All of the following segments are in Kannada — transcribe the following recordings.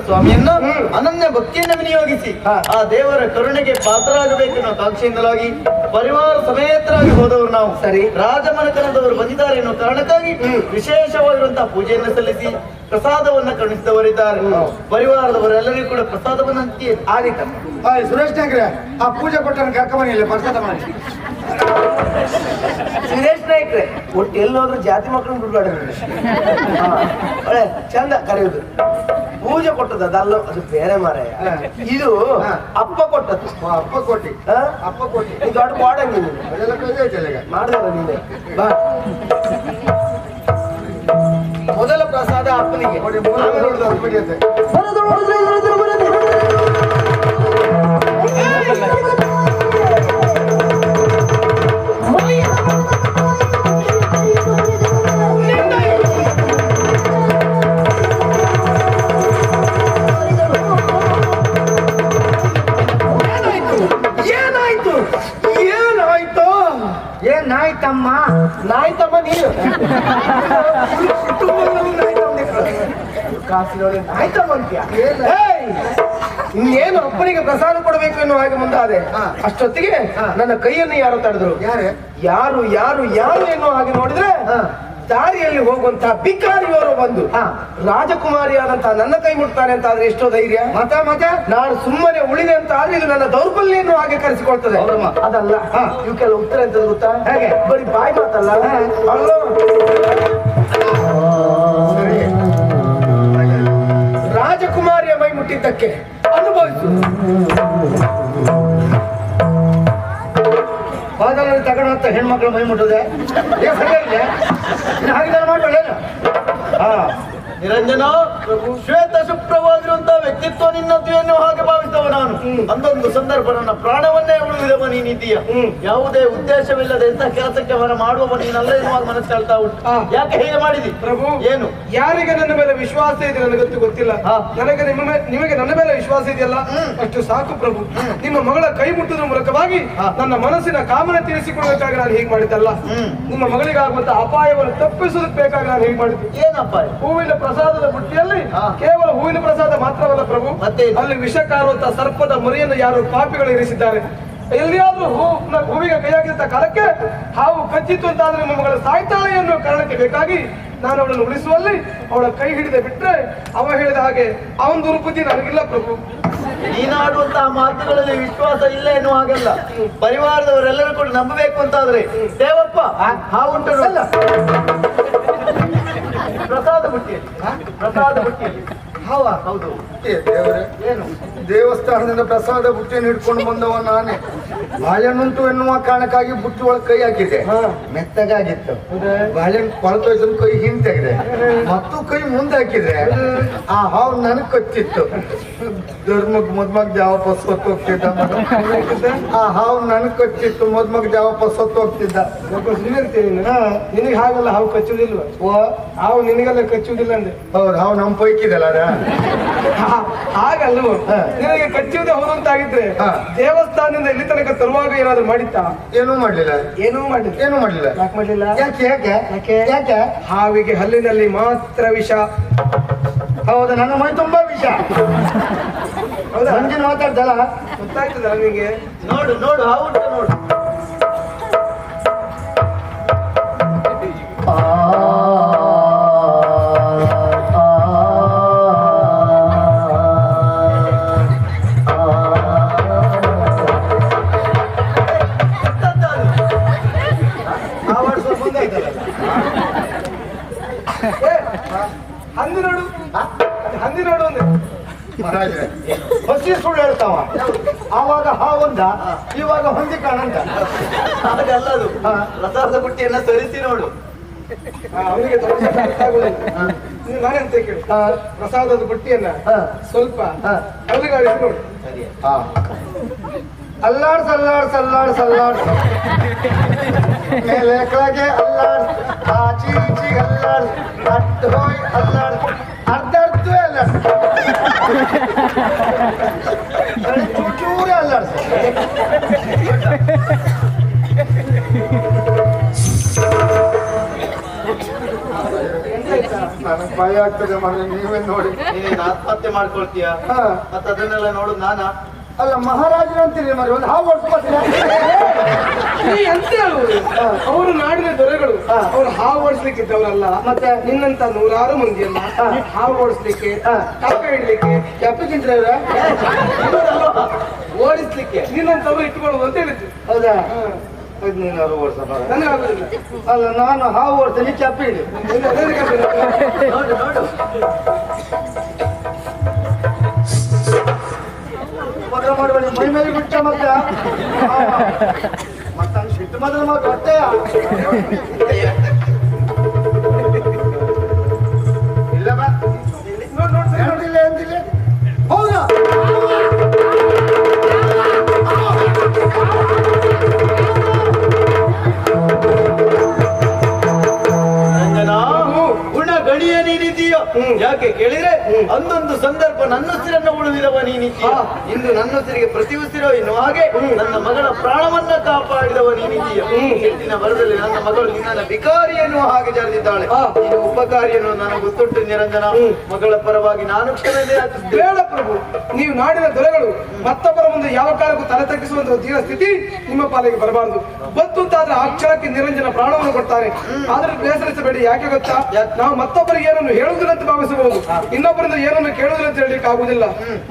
ಸ್ವಾಮಿಯನ್ನು ಅನನ್ಯ ಭಕ್ತಿಯನ್ನು ವಿನಿಯೋಗಿಸಿ ಆ ದೇವರ ಕರುಣೆಗೆ ಪಾತ್ರರಾಗಬೇಕೆನ್ನುವ ಕಾಂಕ್ಷೆಯಿಂದಲಾಗಿ ಪರಿವಾರ ಸಮೇತರಾಗಿ ಹೋದವರು ನಾವು. ಸರಿ. ರಾಜಮನೆತನದವರು ಬಂದಿದ್ದಾರೆ ಎನ್ನುವ ಕಾರಣಕ್ಕಾಗಿ ವಿಶೇಷವಾಗಿರುವಂತಹ ಪೂಜೆಯನ್ನು ಸಲ್ಲಿಸಿ ಪ್ರಸಾದವನ್ನ ಕರುಣಿಸಿದವರಿದ್ದಾರೆ. ಪರಿವಾರದವರೆಲ್ಲರಿಗೂ ಕೂಡ ಪ್ರಸಾದವನ್ನು ಹಂಚಿ ಆದಿತ್ತ ಸುರೇಶ್ ನಾಯ್ಕ್ರೆ ಆ ಪೂಜೆ ಕೊಟ್ಟನ್ನು ಕರ್ಕೊಂಬನಿಲ್ಲ ಪ್ರಸಾದ ಮಾಡಿ. ಸುರೇಶ್ ನಾಯ್ಕ್ರೆ ಒಟ್ಟು ಎಲ್ಲೋದ್ರು ಜಾತಿ ಮಕ್ಕಳನ್ನು ದುಡ್ಡಾಡಿದ್ರೆ ಒಳ್ಳೆ ಚಂದ ಕರೆಯುವುದು. ಪೂಜೆ ಕೊಟ್ಟದ್ದು ಅದಲ್ಲ, ಅದು ಬೇರೆ ಮಾರಾಯ. ಇದು ಅಪ್ಪ ಕೊಟ್ಟದ್ದು. ಅಪ್ಪ ಕೊಟ್ಟಿ ಅಪ್ಪ ಕೊಟ್ಟಿ ಇದು ದೊಡ್ಡ ಮಾಡಂಗಿ ಮಾಡಿದಾರ ನೀನೆ ಬಾ. ಮೊದಲ ಪ್ರಸಾದ ಅಪ್ಪನಿಗೆ ನಾಯ್ತಮ್ಮ ನಾಯ್ತಮ್ಮ ನೀನು ಕಾಸಿನೊಳಗೆ ನಾಯ್ತಮ್ಮ ಅಂತೀಯ. ಇನ್ನೇನು ಅಪ್ಪನಿಗೆ ಪ್ರಸಾದ ಕೊಡಬೇಕು ಎನ್ನುವ ಹಾಗೆ ಮುಂದಾದೆ. ಅಷ್ಟೊತ್ತಿಗೆ ನನ್ನ ಕೈಯನ್ನು ಯಾರು ತಡೆದ್ರು. ಯಾರು ಯಾರು ಯಾರು ಎನ್ನುವ ಹಾಗೆ ನೋಡಿದ್ರೆ ದಾರಿಯಲ್ಲಿ ಹೋಗುವಂತ ಭಿಕಾರಿಯವರು ಬಂದು ರಾಜಕುಮಾರಿಯಾದಂತಹ ನನ್ನ ಕೈ ಮುಟ್ತಾನೆ ಅಂತ ಆದ್ರೆ ಎಷ್ಟೋ ಧೈರ್ಯ. ಮತ್ತೆ ನಾನು ಸುಮ್ಮನೆ ಉಳಿದೆ ಅಂತ ಆದ್ರೆ ಇದು ನನ್ನ ದೌರ್ಬಲ್ಯ ಎನ್ನುವ ಹಾಗೆ ಕರೆಸಿಕೊಳ್ತದೆ. ಅದಲ್ಲ ಇವಕ್ಕೆಲ್ಲ ಉತ್ತರ ಎಂತ ಗೊತ್ತಾ? ಹೇಗೆ ಬರೀ ಬಾಯಿ ಮಾತಲ್ಲ. ರಾಜಕುಮಾರಿಯ ಮೈ ಮುಟ್ಟಿದ್ದಕ್ಕೆ ಅನುಭವಿಸು. ಬಾದಲಲ್ಲಿ ತಗೊಂಡಂತ ಹೆಣ್ಮಕ್ಳು ಮೈ ಮುಟ್ಟದೆ ಹಾಗೆ ನಾನು ಮಾಡಬೇಡ. ನಿರಂಜನ, ಶ್ವೇತ ಶುಭ್ರವಾಗಿರುವಂತಹ ವ್ಯಕ್ತಿತ್ವ ನಿನ್ನದ್ದು ಎನ್ನುವ ಹಾಗೆ ಭಾವಿಸ್ತವ ನಾನು. ಅಂದೊಂದು ಸಂದರ್ಭ ನನ್ನ ಪ್ರಾಣವನ್ನೇ ಉಳಿದವ ನೀನಿದ್ದೀಯ. ಯಾವುದೇ ಉದ್ದೇಶವಿಲ್ಲದೆ ಎಂತ ಕೆಲಸಕ್ಕೆ ಅವರ ಮಾಡುವವ ನೀನಲ್ಲ ಎನ್ನುವಾಗ ಮನಸ್ಸು ಹೇಳ್ತಾ ಉಂಟು. ಯಾಕೆ ಹೇಗೆ ಮಾಡಿದಿ ಪ್ರಭು? ಏನು ಯಾರಿಗೆ ನನ್ನ ಮೇಲೆ ವಿಶ್ವಾಸ ಇದೆ ನನಗಂತೂ ಗೊತ್ತಿಲ್ಲ. ನನಗೆ ನಿಮಗೆ ನನ್ನ ಮೇಲೆ ವಿಶ್ವಾಸ ಇದೆಯಲ್ಲ ಅಷ್ಟು ಸಾಕು ಪ್ರಭು. ನಿಮ್ಮ ಮಗಳ ಕೈ ಮುಟ್ಟುವುದರ ಮೂಲಕವಾಗಿ ನನ್ನ ಮನಸ್ಸಿನ ಕಾಮನೆ ತಿಳಿಸಿಕೊಡಬೇಕಾಗಿ ನಾನು ಹೀಗೆ ಮಾಡಿದ್ದಲ್ಲ. ನಿಮ್ಮ ಮಗಳಿಗಾಗುವಂತ ಅಪಾಯವನ್ನು ತಪ್ಪಿಸುವುದಕ್ಕೆ ಬೇಕಾಗಿ ನಾನು ಹೀಗೆ ಮಾಡಿದ್ದೆ. ಏನು ಅಪಾಯ? ಹೂವಿನ ಪ್ರಸಾದದ ಬುಟ್ಟಿಯಲ್ಲಿ ಕೇವಲ ಹೂವಿನ ಪ್ರಸಾದ ಮಾತ್ರವಲ್ಲ ಪ್ರಭು, ಅಲ್ಲಿ ವಿಷ ಕಾರುವಂತಹ ಸರ್ಪದ ಮರಿಯನ್ನು ಯಾರು ಪಾಪಿಗಳು ಇರಿಸಿದ್ದಾರೆ. ಎಲ್ಲಿಯಾದ್ರೂ ಹೂವಿಗೆ ಕೈ ಹಾಕಿದಂತ ಕಾಲಕ್ಕೆ ಹಾವು ಕಚ್ಚಿತ್ತು ಅಂತಾದ್ರೆ ನಿಮ್ಮ ಮಗಳ ಸಾಯ್ತಾಳೆ ಎನ್ನುವ ಕಾರಣಕ್ಕೆ ಬೇಕಾಗಿ ನಾನು ಅವಳನ್ನು ಉಳಿಸುವಲ್ಲಿ ಅವಳ ಕೈ ಹಿಡಿದ ಬಿಟ್ರೆ ಅವ ಹೇಳಿದ ಹಾಗೆ ಅವನ ದುರ್ಬುದ್ಧಿ ನನಗಿಲ್ಲ ಪ್ರಭು. ನೀನಾಡುವಂತಹ ಮಾತುಗಳಲ್ಲಿ ವಿಶ್ವಾಸ ಇಲ್ಲ ಎನ್ನುವ ಹಾಗಲ್ಲ. ಪರಿವಾರದವರೆಲ್ಲರೂ ಕೂಡ ನಂಬಬೇಕು ಅಂತಾದ್ರೆ ದೇವಪ್ಪ ಹಾವುಂಟಲ್ಲ ಪ್ರಸಾದ ಬುಟ್ಟಿಯಲ್ಲಿ ಹೌದು. ದೇವರೇ, ಏನು ದೇವಸ್ಥಾನದಿಂದ ಪ್ರಸಾದ ಬುಟ್ಟಿಯನ್ನು ಹಿಡ್ಕೊಂಡು ಬಂದವ ನಾನೇ. ಬಾಳೆಹಣ್ಣುಂಟು ಎನ್ನುವ ಕಾರಣಕ್ಕಾಗಿ ಬುಟ್ಟಿ ಒಳಗೆ ಕೈ ಹಾಕಿದೆ, ಮೆತ್ತಗಾಗಿತ್ತು. ಬಾಳೆಹಣ್ಣು ಕೊಳತೋಯ್ತು, ಕೈ ಹಿಂತೆಗಿದೆ, ಮತ್ತು ಕೈ ಮುಂದೆ ಹಾಕಿದ್ರೆ ಆ ಹಾವು ನನಗ್ ಕಚ್ಚಿತ್ತು. ಧರ್ಮಕ್ ಮದ್ಮಗ್ ಜಾವಪ್ಪ ಸೊತ್ತು ಹೋಗ್ತಿದ್ದ. ಆ ಹಾವು ನನಗ್ ಕಚ್ಚಿತ್ತು, ಮದ್ಮಗ್ ಜಾವಪ್ಪ ಸೊತ್ತು ಹೋಗ್ತಿದ್ದ. ನಿನಗೆ ಹಾಗಲ್ಲ ಹಾವು ಕಚ್ಚುವುದಿಲ್ವ? ಹಾವು ನಿನಗೆಲ್ಲ ಕಚ್ಚುವುದಿಲ್ಲ ಅಂದೆ. ಹೌದು, ಹಾವು ನಮ್ ಪೈಕಿದಲ್ಲ. ಹಾಗಲ್ವ, ನಿನಗೆ ಕಚ್ಚುವುದೇ ಹೋದಂತಾಗಿದ್ರೆ ದೇವಸ್ಥಾನದಿಂದ ಇಲ್ಲಿ ತನಕ ತರುವಾಗ ಏನಾದ್ರು ಮಾಡಿತ್ತಾ? ಏನೂ ಮಾಡ್ಲಿಲ್ಲ. ಯಾಕೆ ಮಾಡ್ಲಿಲ್ಲ? ಯಾಕೆ ಹಾವಿಗೆ ಹಲ್ಲಿನಲ್ಲಿ ಮಾತ್ರ ವಿಷ. ಹೌದಾ? ನನ್ನ ಮೈ ತುಂಬಾ ವಿಷ. ಹೌದಾ? ಮಂಜಿನ ಮಾತಾಡ್ದಲ್ಲ, ಗೊತ್ತಾಯ್ತದಲ್ಲ ನಿಮಗೆ? ನೋಡು ಹಾವು ನೋಡು. ಹಂದಿ ನೋಡು ಅಂದೆ ಮಹಾರಾಜರೇ. ಹಸಿ ಸುಳ್ಳು ಹೇಳ್ತಾವ. ಆವಾಗ ಹಾವಂದ, ಇವಾಗ ಹೊಂದಿ ಕಾಣಂತ. ಹಾಗಲ್ಲದು. ಪ್ರಸಾದ ಬುಟ್ಟಿಯನ್ನ ಸರಿಸಿ ನೋಡು. ಅವನಿಗೆ ಅರ್ಥ ಆಗುದಿಲ್ಲ. ನಾನೆಂತ ಕೇಳಿ, ಪ್ರಸಾದದ ಬುಟ್ಟಿಯನ್ನ ಸ್ವಲ್ಪ ಅಲ್ಲಿಗಾಡಿಸಿ ನೋಡು. ಅಲ್ಲಾಡ್ಸ್ ಮೇಲೆ ಕೆಳಗೆ ಅಲ್ಲಾಡ್ಸ್, ಆಚಿ ಈಚಿ ಅಲ್ಲಾಡ್ಸ್, ಅಡ್ಡ ಹೋಯ್ ಅಲ್ಲಾಡ್ಸ್, ಅರ್ಧವೇ ಅಲ್ಲಾಡ್ಸ್, ಚೂರೇ ಅಲ್ಲಾಡ್ಸ್. ಭಯ ಆಗ್ತದೆ ಮನೆ, ನೀವೇ ನೋಡಿ. ನೀನೇನು ಆತ್ಮಹತ್ಯೆ ಮಾಡ್ಕೊಳ್ತೀಯ? ಹಾ. ಮತ್ತೆ ಅದನ್ನೆಲ್ಲ ನೋಡುದು ನಾನಾ? ಅಲ್ಲ ಮಹಾರಾಜರು ಅಂತೀರಿ ಮರಿ, ಒಂದು ಹಾವು ಓಡಿಸ್ಕೊಳ್ತೀರಾ? ನೀ ಅಂತ ಹೇಳುವುದು ಅವರು ನಾಡಿನ ದೊರೆಗಳು, ಅವ್ರು ಹಾವು ಓಡಿಸ್ಲಿಕ್ಕಿದ್ದವರಲ್ಲ. ಮತ್ತೆ ನಿನ್ನಂತ ನೂರಾರು ಮಂದಿಯಲ್ಲ ಹಾವು ಓಡಿಸ್ಲಿಕ್ಕೆ, ಕಾಕ ಇಡ್ಲಿಕ್ಕೆ, ಕೆಪ್ಪಿಗಿಂದ್ರೆ ಓಡಿಸ್ಲಿಕ್ಕೆ ನಿನ್ನಂತವ್ರು ಇಟ್ಕೊಳ್ಳುವುದು ಅಂತ ಹೇಳಿದ್ದು. ಹೌದಾ? ನೀನಾದ್ರು ಓಡಿಸಬಾರ. ನನಗೆ ಆಗುದಿಲ್ಲ. ಅಲ್ಲ ನಾನು ಹಾವು ಓಡಿಸ್ತೀನಿ, ಕೆಪ್ಪಿ ಇಡಿ. ನೋಡು ನೋಡು. ಮದುವೆ ಮಾಡಬೇಡಿ, ಮೈ ಮೇಲೆ ಬಿಟ್ಟ ಮತ್ತೆ ಮತ್ತಂಗ್ ಸಿಟ್ಟು ಮೊದಲು ಮಾತು ಹೊಟ್ಟೆಯ ಇಲ್ಲ ಬಾ. ನೋಡಿಲ್ಲ ಎಂದಿಲ್ಲ. ಹೌದಾ? ಗುಣ ಗಣಿಯ ನೀನಿದೀಯ. ಯಾಕೆ ಕೇಳಿದ್ರೆ ಅಂದೊಂದು ಸಂದರ್ಭ ನನ್ನ ಉಸಿರನ್ನು ಉಳಿದಿರುವ ನೀನಿದೀಯ. ಇಂದು ನನ್ನ ಉಸಿರಿಗೆ ಪ್ರತಿ ಉಸಿರೋ ಇನ್ನು ಹಾಗೆ ನನ್ನ ಮಗಳ ಪ್ರಾಣವನ್ನ ಕಾಪಾಡಿದವ ನೀನಿದೀಯ. ಹಿಂದಿನ ಬರದಲ್ಲಿ ನನ್ನ ಮಗಳು ನಿನ್ನ ವಿಕಾರಿ ಎನ್ನುವ ಹಾಗೆ ಜರೆದಿದ್ದಾಳೆ. ನೀನು ಉಪಕಾರಿಯನ್ನು ನನಗೆ ಗೊತ್ತುಂಟು ನಿರಂಜನ. ಮಗಳ ಪರವಾಗಿ ನಾನು ಕ್ಷಮೆ ಯಾಚಿಸುತ್ತೇನೆ. ಬೇಡ ಪ್ರಭು, ನೀವು ನಾಡಿನ ದೊರೆಗಳು ಮತ್ತೊಬ್ಬರ ಮುಂದೆ ಯಾವ ಕಾಲಕ್ಕೂ ತಲೆ ತಗ್ಗಿಸುವಂತಹ ತೀರ ಸ್ಥಿತಿ ನಿಮ್ಮ ಪಾಲಿಗೆ ಬರಬಾರದು. ಬಂತು ಅಂತಾದ್ರೆ ಆ ಕ್ಷಣಕ್ಕೆ ನಿರಂಜನ ಪ್ರಾಣವನ್ನು ಕೊಡ್ತಾರೆ. ಆದ್ರೆ ಬೇಸರಿಸಬೇಡಿ. ಯಾಕೆ ಗೊತ್ತಾ? ನಾವು ಮತ್ತೊಬ್ಬರಿಗೆ ಏನನ್ನು ಹೇಳುವುದಿಲ್ಲ ಅಂತ ಭಾವಿಸಬಹುದು, ಇನ್ನೊಬ್ಬರಿಂದ ಏನನ್ನು ಕೇಳುವುದಿಲ್ಲ ಅಂತ ಹೇಳಲಿಕ್ಕೆ ಆಗುದಿಲ್ಲ.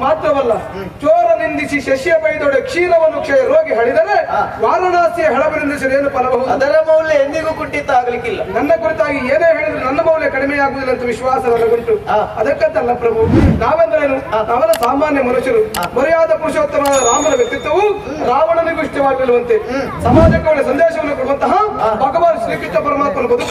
ಮಾತ್ರವಲ್ಲ, ಚೋರ ನಿಂದಿಸಿ ಶಶಿಯ ಬೈದೊಡೆ ಕ್ಷೀರವನ್ನು ಕ್ಷಯ ರೋಗಿ ಹಳಿದರೆ ವಾರಣಾಸಿಯ ಹೆಳಬರಿಂದ ಏನು ಫಲಬಹುದು? ಅದರ ಮೌಲ್ಯ ಎಂದಿಗೂ ಕುಂಠಿತ ಆಗ್ಲಿಕ್ಕಿಲ್ಲ. ನನ್ನ ಕುರಿತಾಗಿ ಏನೇ ಹೇಳಿದ್ರು ನನ್ನ ಮೌಲ್ಯ ಕಡಿಮೆ ಆಗುವುದಿಲ್ಲ ಅಂತ ವಿಶ್ವಾಸ ನನಗುಂಟು. ಅದಕ್ಕಂತಲ್ಲ ಪ್ರಭು, ನಾವೆಂದ್ರೇನು? ನಾವೆಲ್ಲ ಸಾಮಾನ್ಯ ಮನುಷ್ಯರು. ಮರ್ಯಾದ ಪುರುಷೋತ್ತಮನಾದ ರಾಮನ ವ್ಯಕ್ತಿತ್ವವು ರಾವಣನಿಗೂ ಇಷ್ಟವಾಗಿರುವಂತೆ ಸಮಾಜಕ್ಕೆ ಒಳ್ಳೆ ಸಂದೇಶವನ್ನು ಕೊಡುವಂತಹ ಭಗವಾನ್ ಶ್ರೀಕೃಷ್ಣ ಪರಮಾತ್ಮನ ಬದುಕು